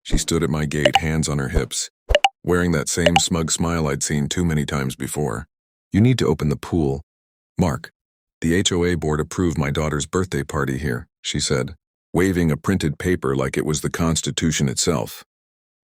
She stood at my gate, hands on her hips, wearing that same smug smile I'd seen too many times before. "You need to open the pool. Mark, the HOA board approved my daughter's birthday party here," she said, waving a printed paper like it was the Constitution itself.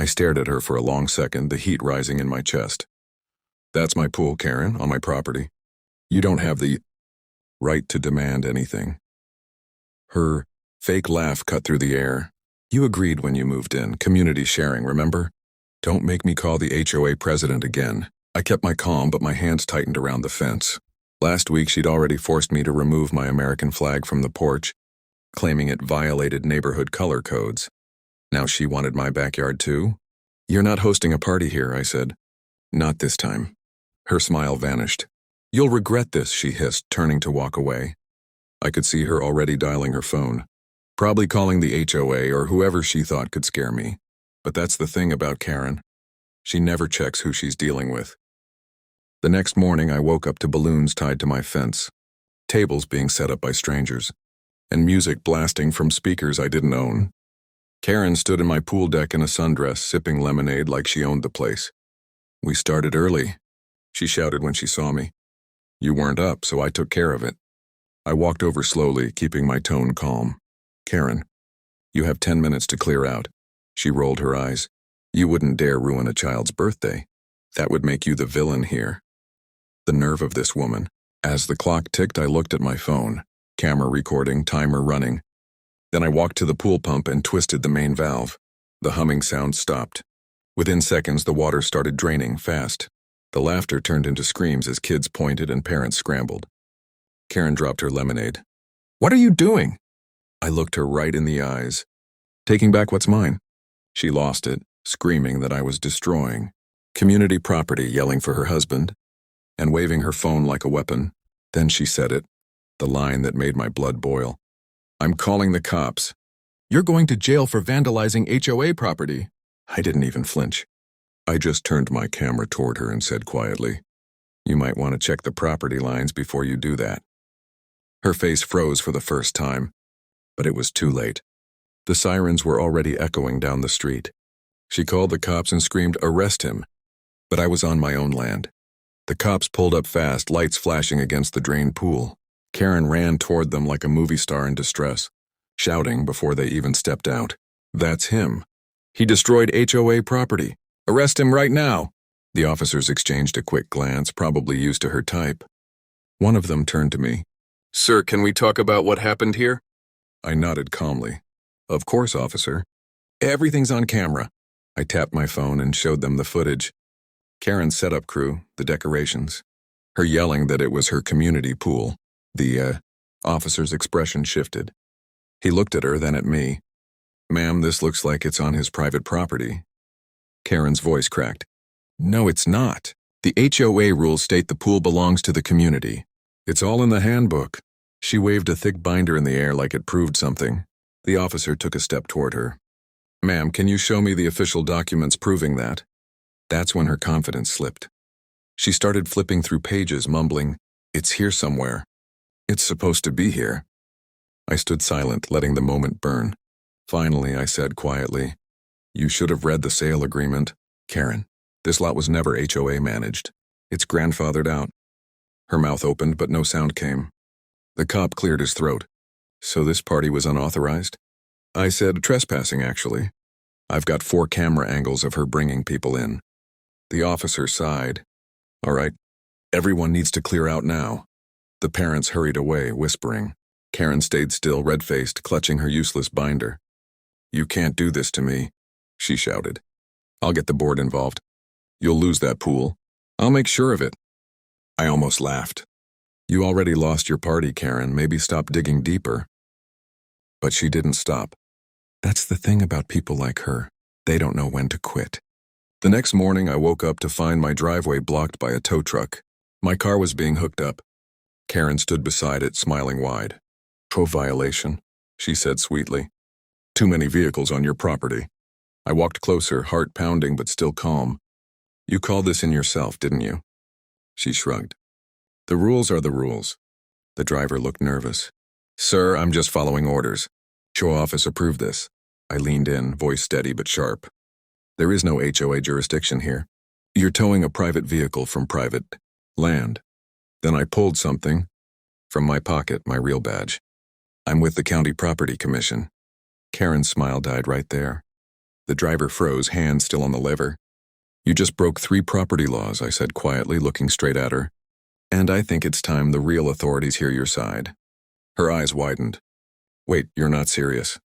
I stared at her for a long second, the heat rising in my chest. "That's my pool, Karen, on my property. You don't have the right to demand anything." Her fake laugh cut through the air. "You agreed when you moved in, community sharing, remember? Don't make me call the HOA president again." I kept my calm, but my hands tightened around the fence. Last week she'd already forced me to remove my American flag from the porch, claiming it violated neighborhood color codes. Now she wanted my backyard too? "You're not hosting a party here," I said. "Not this time." Her smile vanished. "You'll regret this," she hissed, turning to walk away. I could see her already dialing her phone, probably calling the HOA or whoever she thought could scare me. But that's the thing about Karen. She never checks who she's dealing with. The next morning I woke up to balloons tied to my fence, tables being set up by strangers, and music blasting from speakers I didn't own. Karen stood in my pool deck in a sundress, sipping lemonade like she owned the place. "We started early," she shouted when she saw me. "You weren't up, so I took care of it." I walked over slowly, keeping my tone calm. "Karen, you have 10 minutes to clear out." She rolled her eyes. "You wouldn't dare ruin a child's birthday. That would make you the villain here." The nerve of this woman. As the clock ticked, I looked at my phone. Camera recording, timer running. Then I walked to the pool pump and twisted the main valve. The humming sound stopped. Within seconds, the water started draining fast. The laughter turned into screams as kids pointed and parents scrambled. Karen dropped her lemonade. "What are you doing?" I looked her right in the eyes. "Taking back what's mine." She lost it, screaming that I was destroying community property, yelling for her husband, and waving her phone like a weapon. Then she said it, the line that made my blood boil. "I'm calling the cops." "You're going to jail for vandalizing HOA property." I didn't even flinch. I just turned my camera toward her and said quietly, "You might want to check the property lines before you do that." Her face froze for the first time, but it was too late. The sirens were already echoing down the street. She called the cops and screamed, "Arrest him." But I was on my own land. The cops pulled up fast, lights flashing against the drained pool. Karen ran toward them like a movie star in distress, shouting before they even stepped out, "That's him. He destroyed HOA property. Arrest him right now." The officers exchanged a quick glance, probably used to her type. One of them turned to me. "Sir, can we talk about what happened here?" I nodded calmly. "Of course, officer. Everything's on camera." I tapped my phone and showed them the footage. Karen's setup crew, the decorations, her yelling that it was her community pool. The officer's expression shifted. He looked at her, then at me. "Ma'am, this looks like it's on his private property." Karen's voice cracked. "No, it's not. The HOA rules state the pool belongs to the community. It's all in the handbook." She waved a thick binder in the air like it proved something. The officer took a step toward her. "Ma'am, can you show me the official documents proving that?" That's when her confidence slipped. She started flipping through pages, mumbling, "It's here somewhere. It's supposed to be here." I stood silent, letting the moment burn. Finally, I said quietly, "You should have read the sale agreement. Karen, this lot was never HOA managed. It's grandfathered out." Her mouth opened, but no sound came. The cop cleared his throat. "So this party was unauthorized?" I said, "Trespassing, actually. I've got 4 camera angles of her bringing people in." The officer sighed. "All right, everyone needs to clear out now." The parents hurried away, whispering. Karen stayed still, red-faced, clutching her useless binder. "You can't do this to me," she shouted. "I'll get the board involved. You'll lose that pool. I'll make sure of it." I almost laughed. "You already lost your party, Karen. Maybe stop digging deeper." But she didn't stop. That's the thing about people like her. They don't know when to quit. The next morning, I woke up to find my driveway blocked by a tow truck. My car was being hooked up. Karen stood beside it, smiling wide. "Pro violation," she said sweetly. "Too many vehicles on your property." I walked closer, heart pounding but still calm. "You called this in yourself, didn't you?" She shrugged. "The rules are the rules." The driver looked nervous. "Sir, I'm just following orders. HOA office approved this." I leaned in, voice steady but sharp. There is no HOA jurisdiction here. You're towing a private vehicle from private land. Then I pulled something from my pocket, my real badge. I'm with the County Property Commission. Karen's smile died right there. The driver froze, hand still on the lever. You just broke 3 property laws, I said quietly, looking straight at her. And I think it's time the real authorities hear your side. Her eyes widened. Wait, you're not serious?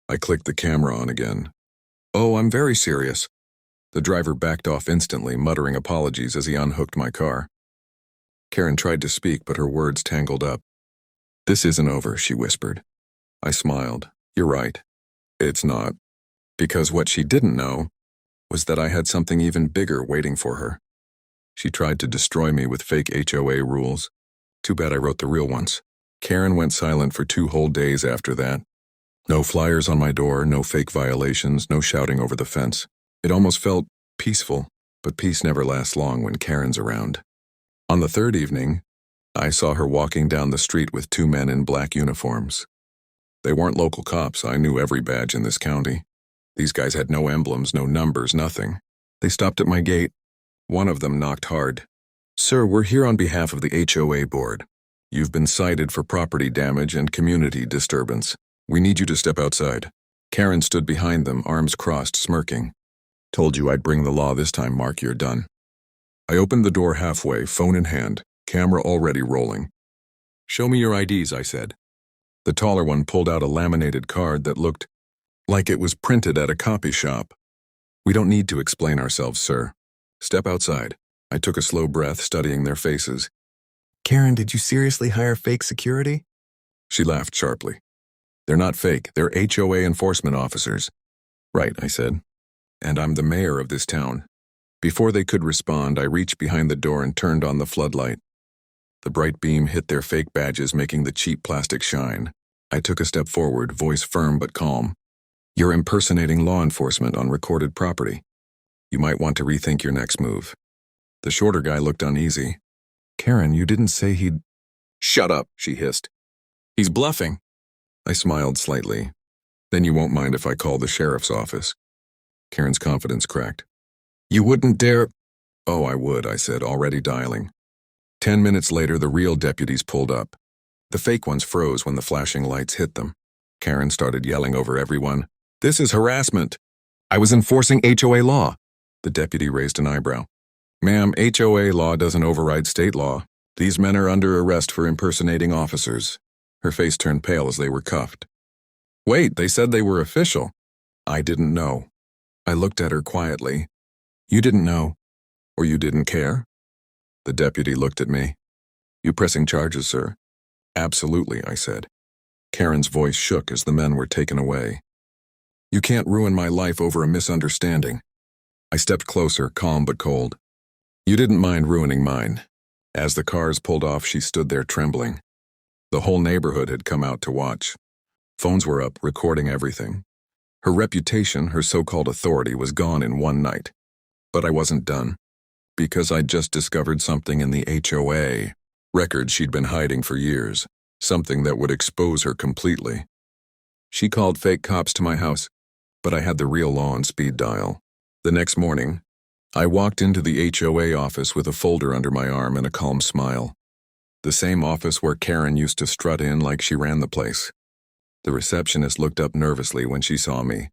I clicked the camera on again. Oh, I'm very serious. The driver backed off instantly, muttering apologies as he unhooked my car. Karen tried to speak, but her words tangled up. This isn't over, she whispered. I smiled. You're right. It's not. Because what she didn't know was that I had something even bigger waiting for her. She tried to destroy me with fake HOA rules. Too bad I wrote the real ones. Karen went silent for 2 whole days after that. No flyers on my door, no fake violations, no shouting over the fence. It almost felt peaceful, but peace never lasts long when Karen's around. On the 3rd evening, I saw her walking down the street with 2 men in black uniforms. They weren't local cops. I knew every badge in this county. These guys had no emblems, no numbers, nothing. They stopped at my gate. One of them knocked hard. Sir, we're here on behalf of the HOA board. You've been cited for property damage and community disturbance. We need you to step outside. Karen stood behind them, arms crossed, smirking. Told you I'd bring the law this time, Mark, you're done. I opened the door halfway, phone in hand, camera already rolling. Show me your IDs, I said. The taller one pulled out a laminated card that looked like it was printed at a copy shop. We don't need to explain ourselves, sir. Step outside. I took a slow breath, studying their faces. Karen, did you seriously hire fake security? She laughed sharply. They're not fake, they're HOA enforcement officers. Right, I said. And I'm the mayor of this town. Before they could respond, I reached behind the door and turned on the floodlight. The bright beam hit their fake badges, making the cheap plastic shine. I took a step forward, voice firm but calm. You're impersonating law enforcement on recorded property. You might want to rethink your next move. The shorter guy looked uneasy. Karen, you didn't say he'd... Shut up, she hissed. He's bluffing. I smiled slightly. Then you won't mind if I call the sheriff's office. Karen's confidence cracked. You wouldn't dare... Oh, I would, I said, already dialing. 10 minutes later, the real deputies pulled up. The fake ones froze when the flashing lights hit them. Karen started yelling over everyone. This is harassment. I was enforcing HOA law. The deputy raised an eyebrow. Ma'am, HOA law doesn't override state law. These men are under arrest for impersonating officers. Her face turned pale as they were cuffed. Wait, they said they were official. I didn't know. I looked at her quietly. You didn't know, or you didn't care? The deputy looked at me. You pressing charges, sir? Absolutely, I said. Karen's voice shook as the men were taken away. You can't ruin my life over a misunderstanding. I stepped closer, calm but cold. You didn't mind ruining mine. As the cars pulled off, she stood there trembling. The whole neighborhood had come out to watch. Phones were up, recording everything. Her reputation, her so-called authority, was gone in one night. But I wasn't done. Because I'd just discovered something in the HOA record she'd been hiding for years. Something that would expose her completely. She called fake cops to my house, but I had the real law on speed dial. The next morning, I walked into the HOA office with a folder under my arm and a calm smile. The same office where Karen used to strut in like she ran the place. The receptionist looked up nervously when she saw me.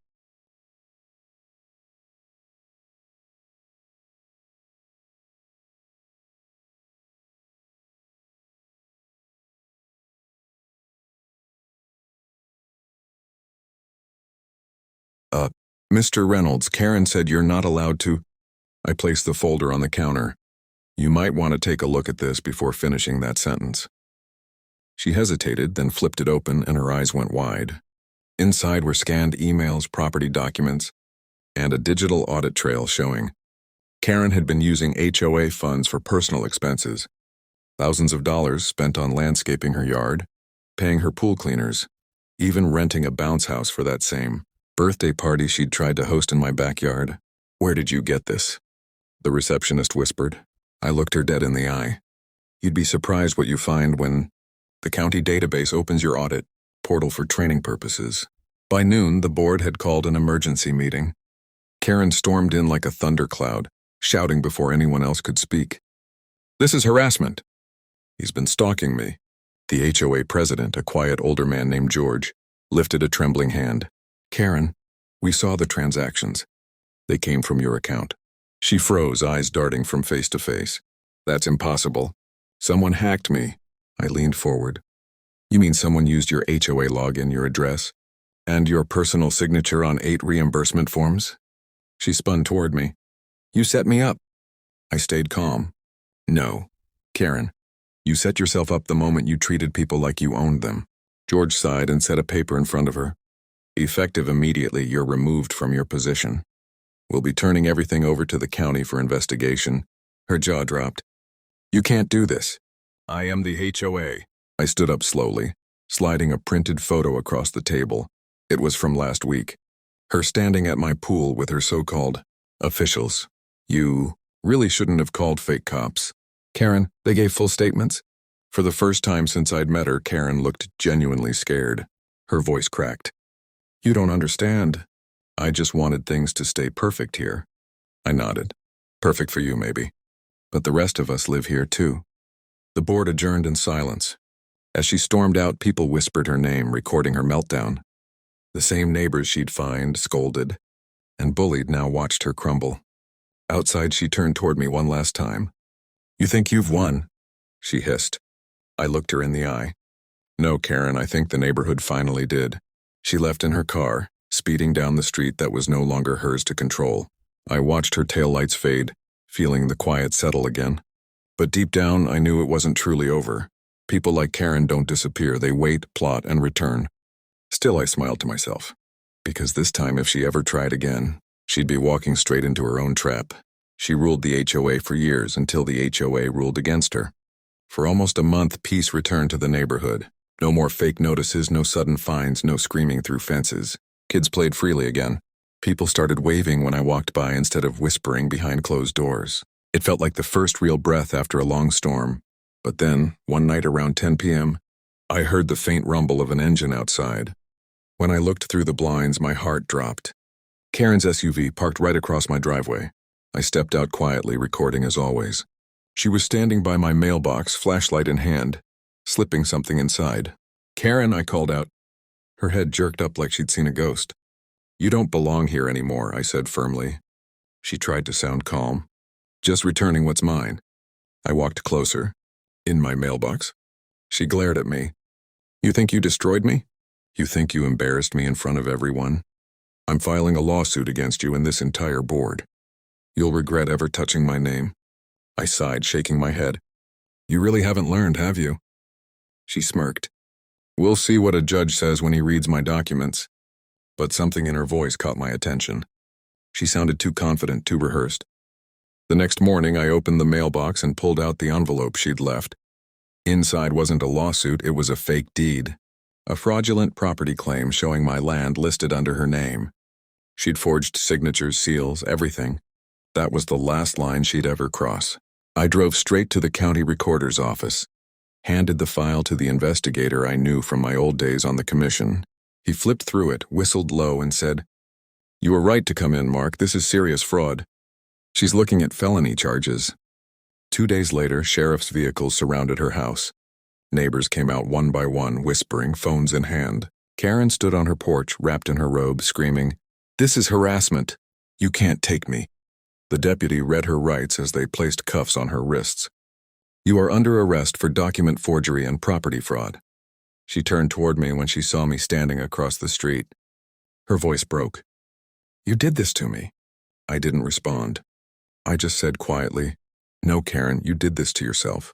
Mr. Reynolds, Karen said you're not allowed to... I placed the folder on the counter. You might want to take a look at this before finishing that sentence. She hesitated, then flipped it open and her eyes went wide. Inside were scanned emails, property documents, and a digital audit trail showing Karen had been using HOA funds for personal expenses. Thousands of dollars spent on landscaping her yard, paying her pool cleaners, even renting a bounce house for that same birthday party she'd tried to host in my backyard. Where did you get this? The receptionist whispered. I looked her dead in the eye. You'd be surprised what you find when the county database opens your audit portal for training purposes. By noon, the board had called an emergency meeting. Karen stormed in like a thundercloud, shouting before anyone else could speak. "This is harassment. He's been stalking me." The HOA president, a quiet older man named George, lifted a trembling hand. "Karen, we saw the transactions. They came from your account." She froze, eyes darting from face to face. "That's impossible. Someone hacked me." I leaned forward. "You mean someone used your HOA login, your address, and your personal signature on 8 reimbursement forms?" She spun toward me. "You set me up." I stayed calm. "No, Karen. You set yourself up the moment you treated people like you owned them." George sighed and set a paper in front of her. "Effective immediately, you're removed from your position. We'll be turning everything over to the county for investigation." Her jaw dropped. "You can't do this." "I am the HOA." I stood up slowly, sliding a printed photo across the table. It was from last week. Her standing at my pool with her so-called officials. "You really shouldn't have called fake cops." "Karen, they gave full statements." For the first time since I'd met her, Karen looked genuinely scared. Her voice cracked. "You don't understand. I just wanted things to stay perfect here." I nodded. "Perfect for you, maybe. But the rest of us live here, too." The board adjourned in silence. As she stormed out, people whispered her name, recording her meltdown. The same neighbors she'd fined, scolded, and bullied now watched her crumble. Outside, she turned toward me one last time. "You think you've won?" she hissed. I looked her in the eye. "No, Karen, I think the neighborhood finally did." She left in her car, speeding down the street that was no longer hers to control. I watched her taillights fade, feeling the quiet settle again. But deep down, I knew it wasn't truly over. People like Karen don't disappear. They wait, plot, and return. Still, I smiled to myself, because this time, if she ever tried again, she'd be walking straight into her own trap. She ruled the HOA for years until the HOA ruled against her. For almost a month, peace returned to the neighborhood. No more fake notices, no sudden fines, no screaming through fences. Kids played freely again. People started waving when I walked by instead of whispering behind closed doors. It felt like the first real breath after a long storm. But then, one night around 10 p.m., I heard the faint rumble of an engine outside. When I looked through the blinds, my heart dropped. Karen's SUV parked right across my driveway. I stepped out quietly, recording as always. She was standing by my mailbox, flashlight in hand, slipping something inside. "Karen," I called out. Her head jerked up like she'd seen a ghost. "You don't belong here anymore," I said firmly. She tried to sound calm. "Just returning what's mine." I walked closer. "In my mailbox." She glared at me. "You think you destroyed me? You think you embarrassed me in front of everyone? I'm filing a lawsuit against you and this entire board. You'll regret ever touching my name." I sighed, shaking my head. "You really haven't learned, have you?" She smirked. "We'll see what a judge says when he reads my documents." But something in her voice caught my attention. She sounded too confident, too rehearsed. The next morning, I opened the mailbox and pulled out the envelope she'd left. Inside wasn't a lawsuit, it was a fake deed. A fraudulent property claim showing my land listed under her name. She'd forged signatures, seals, everything. That was the last line she'd ever cross. I drove straight to the county recorder's office, handed the file to the investigator I knew from my old days on the commission. He flipped through it, whistled low, and said, "You were right to come in, Mark. This is serious fraud. She's looking at felony charges." 2 days later, sheriff's vehicles surrounded her house. Neighbors came out one by one, whispering, phones in hand. Karen stood on her porch, wrapped in her robe, screaming, "This is harassment. You can't take me." The deputy read her rights as they placed cuffs on her wrists. "You are under arrest for document forgery and property fraud." She turned toward me when she saw me standing across the street. Her voice broke. "You did this to me." I didn't respond. I just said quietly, "No, Karen, you did this to yourself."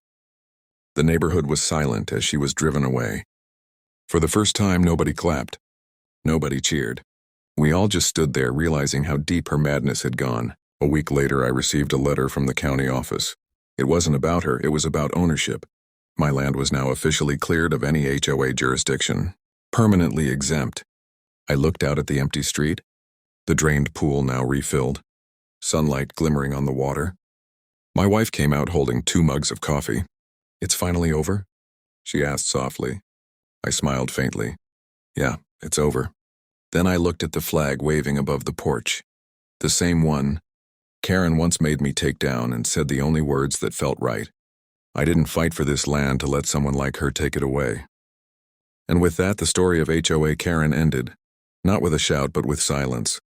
The neighborhood was silent as she was driven away. For the first time, nobody clapped. Nobody cheered. We all just stood there, realizing how deep her madness had gone. A week later, I received a letter from the county office. It wasn't about her, it was about ownership. My land was now officially cleared of any HOA jurisdiction, permanently exempt. I looked out at the empty street, the drained pool now refilled, sunlight glimmering on the water. My wife came out holding 2 mugs of coffee. "It's finally over?" she asked softly. I smiled faintly. "Yeah, it's over." Then I looked at the flag waving above the porch. The same one Karen once made me take down and said the only words that felt right. I didn't fight for this land to let someone like her take it away. And with that, the story of HOA Karen ended, not with a shout but with silence.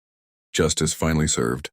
Justice finally served.